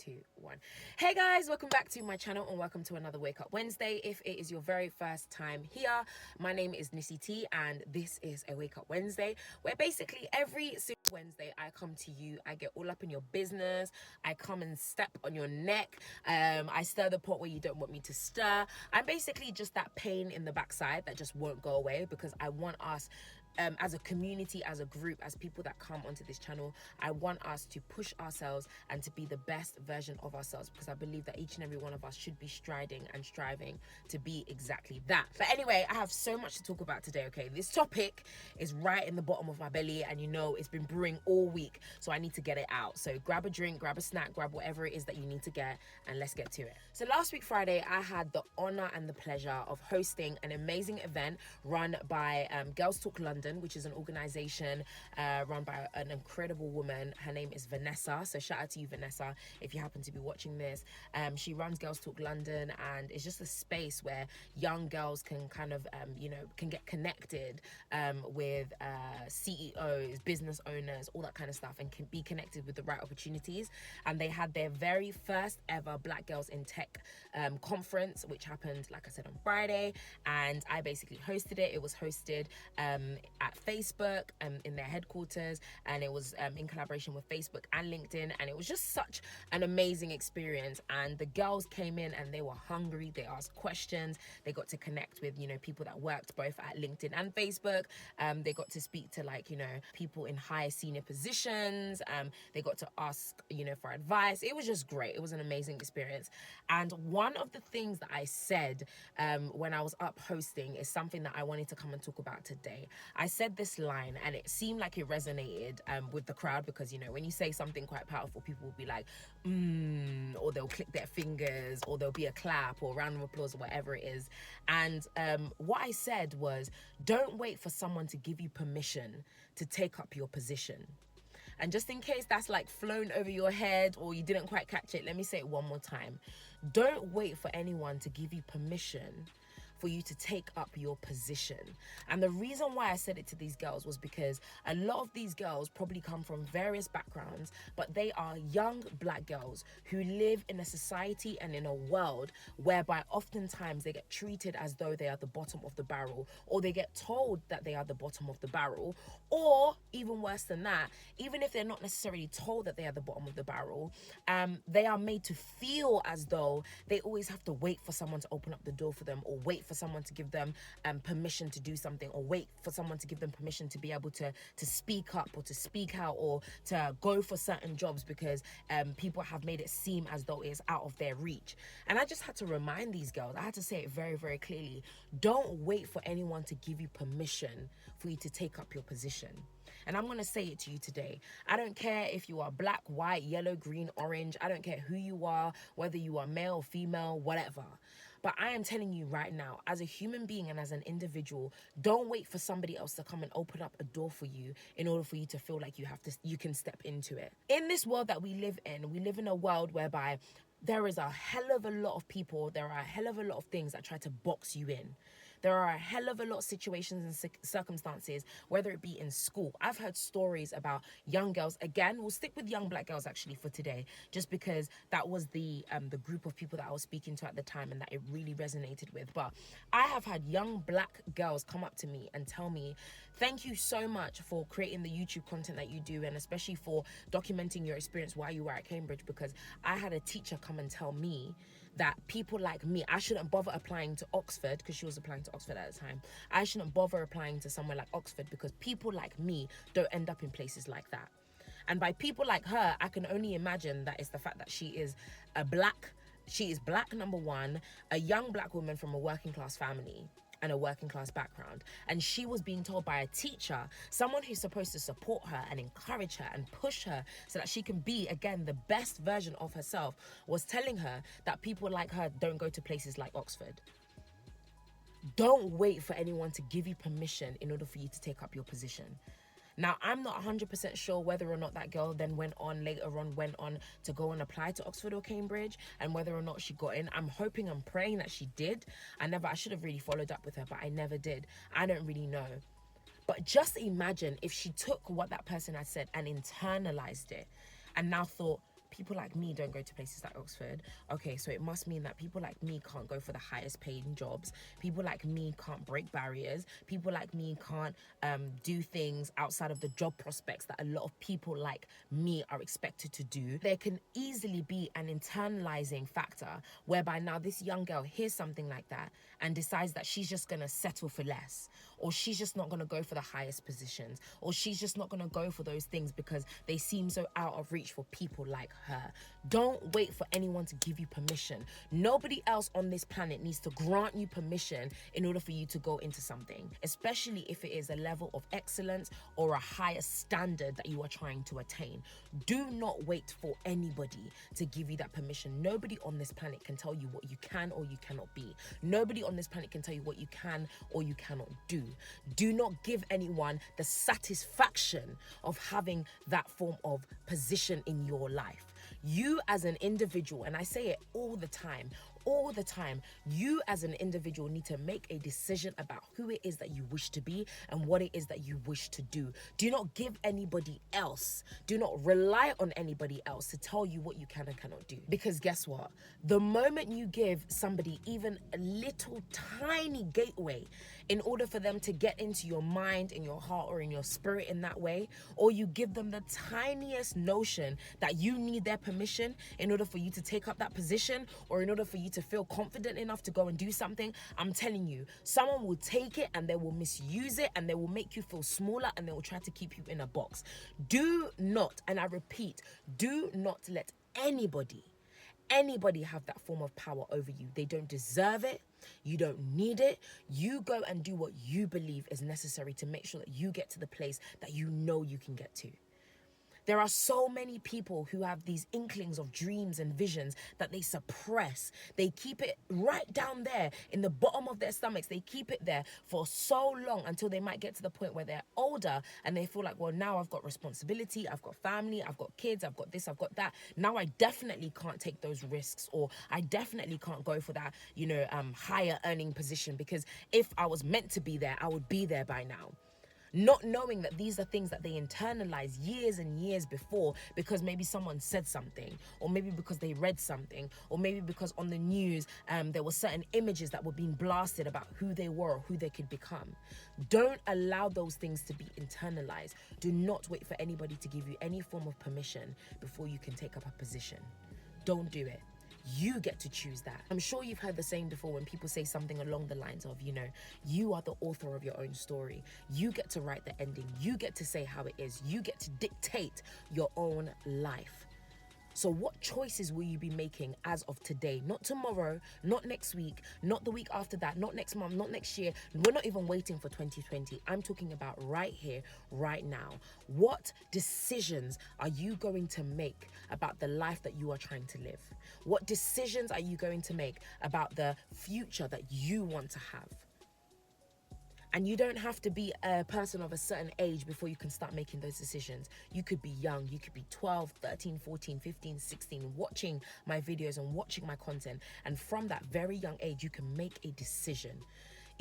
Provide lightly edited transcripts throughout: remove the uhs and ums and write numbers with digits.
2, 1. Hey guys, welcome back to my channel and welcome to another Wake Up Wednesday. If it is your very first time here, my name is Nissy Tee and this is a Wake Up Wednesday where basically every single Wednesday I come to you, I get all up in your business, I come and step on your neck, I stir the pot where you don't want me to stir. I'm basically just that pain in the backside that just won't go away because I want us as a community, as a group, as people that come onto this channel, I want us to push ourselves and to be the best version of ourselves, because I believe that each and every one of us should be striding and striving to be exactly that. But anyway, I have so much to talk about today, okay? This topic is right in the bottom of my belly and you know it's been brewing all week, so I need to get it out. So grab a drink, grab a snack, grab whatever it is that you need to get, and let's get to it. So last week Friday, I had the honor and the pleasure of hosting an amazing event run by Girls Talk London, which is an organization run by an incredible woman. Her name is Vanessa. So shout out to you, Vanessa, if you happen to be watching this. She runs Girls Talk London, and it's just a space where young girls can kind of, can get connected with CEOs, business owners, all that kind of stuff, and can be connected with the right opportunities. And they had their very first ever Black Girls in Tech conference, which happened, like I said, on Friday. And I basically hosted it. It was hosted at Facebook in their headquarters, and it was in collaboration with Facebook and LinkedIn, and it was just such an amazing experience. And the girls came in and they were hungry, they asked questions, they got to connect with people that worked both at LinkedIn and Facebook. They got to speak to people in high senior positions. They got to ask for advice. It was just great. It was an amazing experience. And one of the things that I said when I was up hosting is something that I wanted to come and talk about today. I said this line and it seemed like it resonated with the crowd, because when you say something quite powerful, people will be like or they'll click their fingers, or there'll be a clap or a round of applause or whatever it is. And what I said was, don't wait for someone to give you permission to take up your position. And just in case that's flown over your head or you didn't quite catch it, let me say it one more time. Don't wait for anyone to give you permission for you to take up your position. And the reason why I said it to these girls was because a lot of these girls probably come from various backgrounds, but they are young Black girls who live in a society and in a world whereby oftentimes they get treated as though they are the bottom of the barrel, or they get told that they are the bottom of the barrel, or even worse than that, even if they're not necessarily told that they are the bottom of the barrel, they are made to feel as though they always have to wait for someone to open up the door for them, or wait for someone to give them permission to do something, or wait for someone to give them permission to be able to speak up or to speak out or to go for certain jobs, because people have made it seem as though it's out of their reach. And I just had to remind these girls, I had to say it very, very clearly, don't wait for anyone to give you permission for you to take up your position. And I'm going to say it to you today. I don't care if you are black, white, yellow, green, orange. I don't care who you are, whether you are male, female, whatever. But I am telling you right now, as a human being and as an individual, don't wait for somebody else to come and open up a door for you in order for you to feel like you can step into it. In this world that we live in a world whereby there is a hell of a lot of people, there are a hell of a lot of things that try to box you in. There are a hell of a lot of situations and circumstances, whether it be in school. I've heard stories about young girls. Again, we'll stick with young Black girls actually for today, just because that was the group of people that I was speaking to at the time and that it really resonated with. But I have had young Black girls come up to me and tell me, thank you so much for creating the YouTube content that you do, and especially for documenting your experience while you were at Cambridge, because I had a teacher come and tell me that people like me, I shouldn't bother applying to Oxford, because she was applying to Oxford at the time. I shouldn't bother applying to somewhere like Oxford because people like me don't end up in places like that. And by people like her, I can only imagine that it's the fact that she is black, number one, a young Black woman from a working class family and a working class background. And she was being told by a teacher, someone who's supposed to support her and encourage her and push her so that she can be, again, the best version of herself, was telling her that people like her don't go to places like Oxford. Don't wait for anyone to give you permission in order for you to take up your position. Now, I'm not 100% sure whether or not that girl then went on to go and apply to Oxford or Cambridge, and whether or not she got in. I'm hoping and praying that she did. I should have really followed up with her, but I never did. I don't really know. But just imagine if she took what that person had said and internalized it and now thought, people like me don't go to places like Oxford. Okay, so it must mean that people like me can't go for the highest paying jobs. People like me can't break barriers. People like me can't do things outside of the job prospects that a lot of people like me are expected to do. There can easily be an internalizing factor whereby now this young girl hears something like that and decides that she's just gonna settle for less, or she's just not gonna go for the highest positions, or she's just not gonna go for those things because they seem so out of reach for people like her. Don't wait for anyone to give you permission. Nobody else on this planet needs to grant you permission in order for you to go into something, especially if it is a level of excellence or a higher standard that you are trying to attain. Do not wait for anybody to give you that permission. Nobody on this planet can tell you what you can or you cannot be. Nobody on this planet can tell you what you can or you cannot do. Do not give anyone the satisfaction of having that form of position in your life. You as an individual, and I say it all the time, you as an individual need to make a decision about who it is that you wish to be and what it is that you wish to do. Do not give anybody else, do not rely on anybody else to tell you what you can and cannot do. Because guess what? The moment you give somebody even a little tiny gateway in order for them to get into your mind, in your heart, or in your spirit in that way, or you give them the tiniest notion that you need their permission in order for you to take up that position, or in order for you to feel confident enough to go and do something, I'm telling you, someone will take it and they will misuse it and they will make you feel smaller and they will try to keep you in a box. Do not, and I repeat, do not let anybody have that form of power over you. They don't deserve it. You don't need it. You go and do what you believe is necessary to make sure that you get to the place that you know you can get to. There are so many people who have these inklings of dreams and visions that they suppress. They keep it right down there in the bottom of their stomachs. They keep it there for so long until they might get to the point where they're older and they feel like, well, now I've got responsibility, I've got family, I've got kids, I've got this, I've got that. Now I definitely can't take those risks, or I definitely can't go for that, higher earning position, because if I was meant to be there, I would be there by now. Not knowing that these are things that they internalize years and years before, because maybe someone said something, or maybe because they read something, or maybe because on the news there were certain images that were being blasted about who they were or who they could become. Don't allow those things to be internalized. Do not wait for anybody to give you any form of permission before you can take up a position. Don't do it. You get to choose that. I'm sure you've heard the saying before when people say something along the lines of, you are the author of your own story. You get to write the ending. You get to say how it is. You get to dictate your own life. So what choices will you be making as of today? Not tomorrow, not next week, not the week after that, not next month, not next year. We're not even waiting for 2020. I'm talking about right here, right now. What decisions are you going to make about the life that you are trying to live? What decisions are you going to make about the future that you want to have? And you don't have to be a person of a certain age before you can start making those decisions. You could be young, you could be 12, 13, 14, 15, 16, watching my videos and watching my content. And from that very young age, you can make a decision.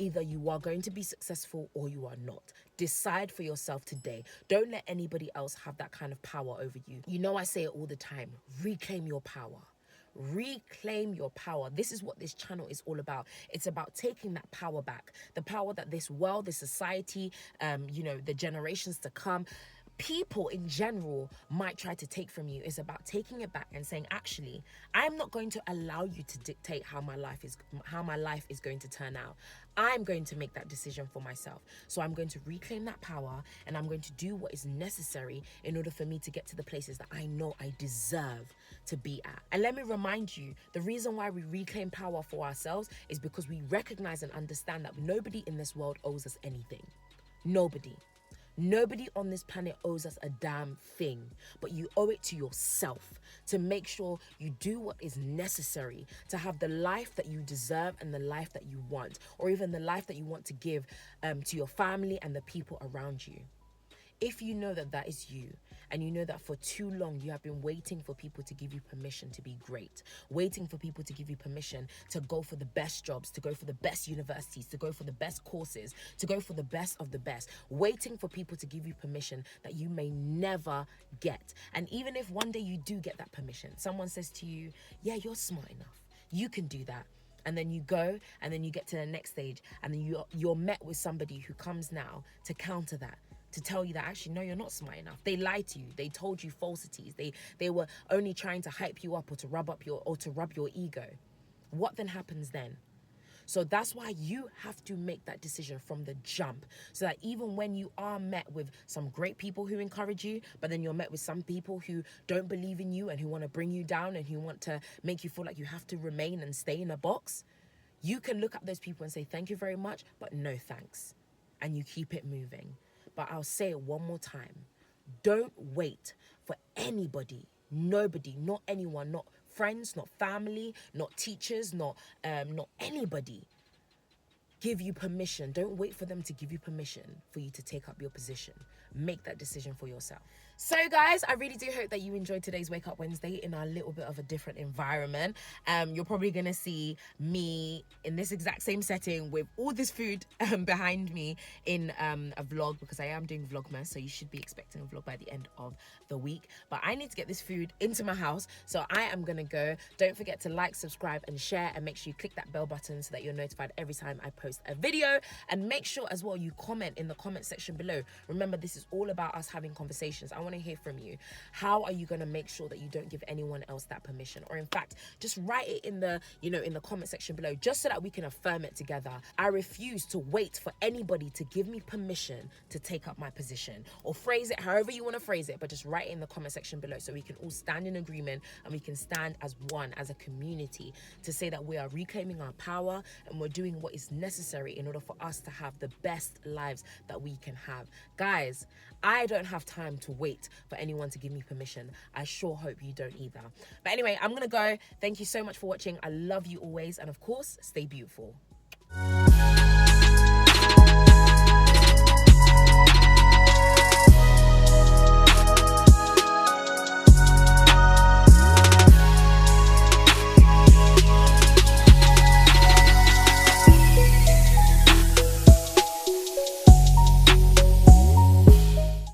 Either you are going to be successful or you are not. Decide for yourself today. Don't let anybody else have that kind of power over you. I say it all the time, reclaim your power. Reclaim your power. This is what this channel is all about. It's about taking that power back. The power that this world, this society, the generations to come, people in general might try to take from you. Is about taking it back and saying, actually, I'm not going to allow you to dictate how my life is going to turn out. I'm going to make that decision for myself. So I'm going to reclaim that power, and I'm going to do what is necessary in order for me to get to the places that I know I deserve to be at. And let me remind you, the reason why we reclaim power for ourselves is because we recognize and understand that nobody in this world owes us anything. Nobody. Nobody on this planet owes us a damn thing, but you owe it to yourself to make sure you do what is necessary to have the life that you deserve and the life that you want, or even the life that you want to give to your family and the people around you. If you know that that is you, and you know that for too long you have been waiting for people to give you permission to be great, waiting for people to give you permission to go for the best jobs, to go for the best universities, to go for the best courses, to go for the best of the best, waiting for people to give you permission that you may never get. And even if one day you do get that permission, someone says to you, yeah, you're smart enough, you can do that. And then you go, and then you get to the next stage, and then you're met with somebody who comes now to counter that, to tell you that actually, no, you're not smart enough. They lied to you. They told you falsities. They were only trying to hype you up or to rub your ego. What then happens then? So that's why you have to make that decision from the jump, so that even when you are met with some great people who encourage you, but then you're met with some people who don't believe in you and who want to bring you down and who want to make you feel like you have to remain and stay in a box, you can look at those people and say, thank you very much, but no thanks. And you keep it moving. But I'll say it one more time. Don't wait for anybody, nobody, not anyone, not friends, not family, not teachers, not anybody give you permission. Don't wait for them to give you permission for you to take up your position. Make that decision for yourself. So guys, I really do hope that you enjoyed today's Wake Up Wednesday in a little bit of a different environment. You're probably going to see me in this exact same setting with all this food behind me in a vlog, because I am doing Vlogmas, so you should be expecting a vlog by the end of the week. But I need to get this food into my house, so I am going to go. Don't forget to like, subscribe and share, and make sure you click that bell button so that you're notified every time I post a video. And make sure as well you comment in the comment section below. Remember, this is all about us having conversations. I want to hear from you. How are you going to make sure that you don't give anyone else that permission? Or in fact, just write it in the, in the comment section below, just so that we can affirm it together. I refuse to wait for anybody to give me permission to take up my position. Or phrase it however you want to phrase it, but just write it in the comment section below so we can all stand in agreement and we can stand as one, as a community, to say that we are reclaiming our power and we're doing what is necessary in order for us to have the best lives that we can have. Guys, I don't have time to wait for anyone to give me permission. I sure hope you don't either. But anyway, I'm gonna go. Thank you so much for watching. I love you always, and of course, stay beautiful.